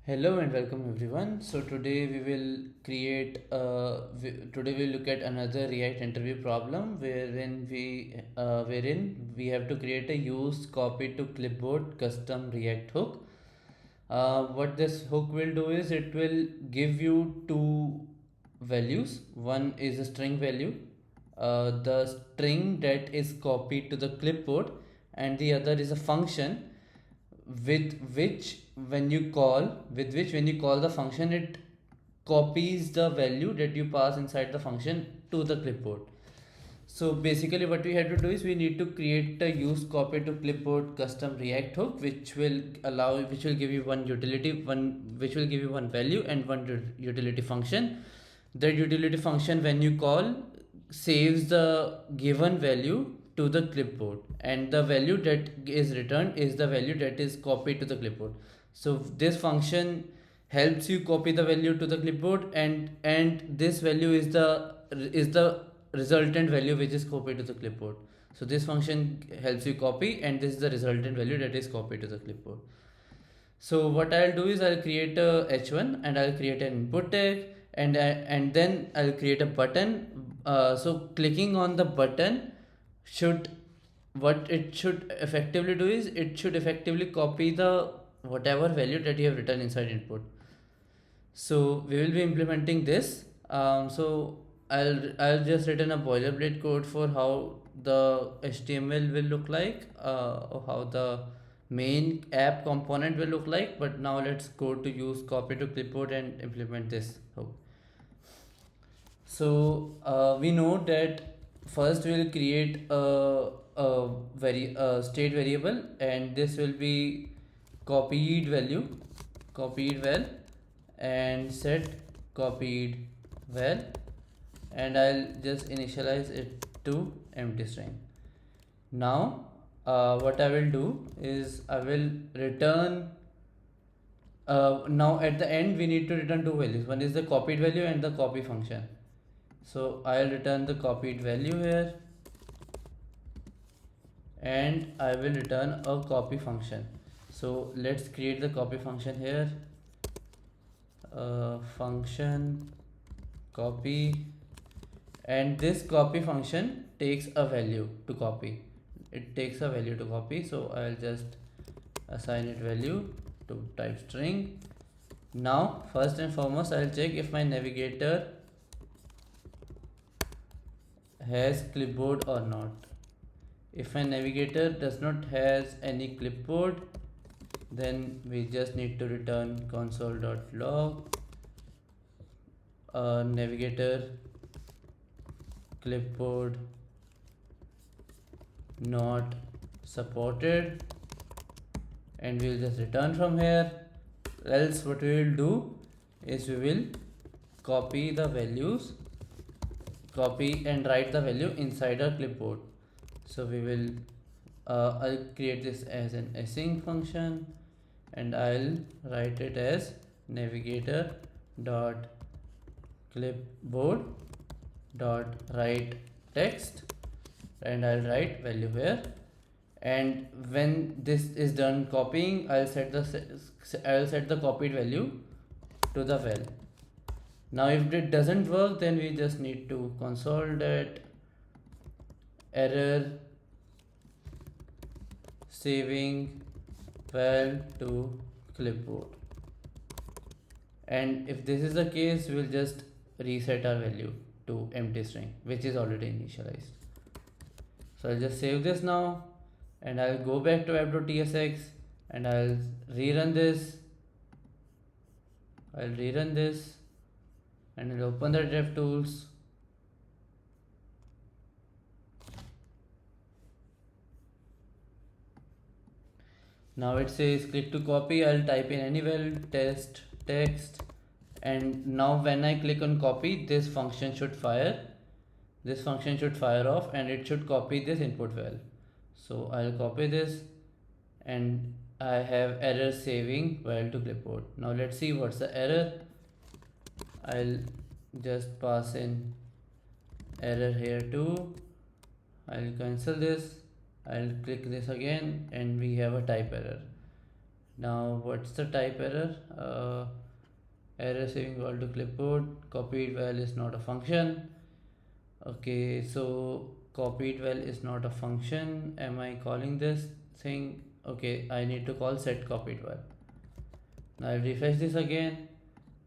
Hello and welcome everyone. So today we will today we'll look at another React interview problem wherein we have to create a use copy to clipboard custom React hook. What this hook will do is it will give you two values. One is a string value, the string that is copied to the clipboard, and the other is a function with which when you call the function, it copies the value that you pass inside the function to the clipboard. So basically what we had to do is we need to create a use copy to clipboard custom React hook which will give you one value and one utility function. The utility function, when you call, saves the given value to the clipboard, and the value that is returned is the value that is copied to the clipboard. So this function helps you copy the value to the clipboard, and this value is the resultant value which is copied to the clipboard. So this function helps you copy, and this is the resultant value that is copied to the clipboard. So what I'll do is I'll create a h1 and I'll create an input tag, and then I'll create a button. So clicking on the button should what it should effectively do is it should effectively copy the whatever value that you have written inside input. So we will be implementing this. So I'll just written a boilerplate code for how the HTML will look like, or how the main app component will look like. But now let's go to use copy to clipboard and implement this. So we know that first we'll create a state variable, and this will be copied value, copied val, and set copied val, and I'll just initialize it to empty string. Now what I will do is I will return now at the end we need to return two values. One is the copied value and the copy function. So I'll return the copied value here, and I will return a copy function. So let's create the copy function here. Function copy, and this copy function takes a value to copy. It takes a value to copy, so I'll just assign it value to type string. Now first and foremost I'll check if my navigator has clipboard or not. If my navigator does not has any clipboard, then we just need to return console.log navigator clipboard not supported, and we'll just return from here. Else what we will do is we will copy the values, copy and write the value inside our clipboard. So we will I'll create this as an async function, and I'll write it as navigator dot clipboard dot write text, and I'll write value here. And when this is done copying, I'll set the copied value to the val. Now if it doesn't work, then we just need to console that error saving val to clipboard, and if this is the case, we'll just reset our value to empty string, which is already initialized. So I'll just save this now, and I'll go back to app.tsx, and I'll rerun this. And I'll open the DevTools. Now it says click to copy. I'll type in any value, test text, and now when I click on copy, this function should fire off, and it should copy this input val. So I'll copy this, and I have error saving val to clipboard. Now let's see what's the error. I'll just pass in error here too. I'll cancel this, I'll click this again, and we have a type error. Now what's the type error? Error saving val to clipboard, copied val is not a function. Okay, so copied val is not a function. Am I calling this thing? Okay, I need to call set copied val. Now I'll refresh this again,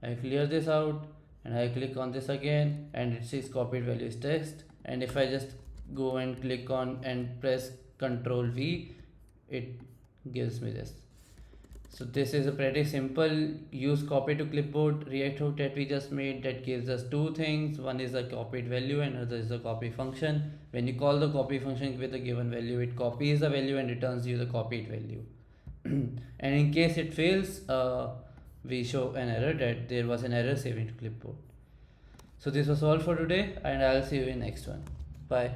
I clear this out, and I click on this again, and it says copied value is text. And if I just go and click on and press Ctrl V, it gives me this. So this is a pretty simple use copy to clipboard React hook that we just made, that gives us two things. One is a copied value and another is a copy function. When you call the copy function with a given value, it copies the value and returns you the copied value. And in case it fails, we show an error that there was an error saving to clipboard. So this was all for today, and I'll see you in next one. Bye.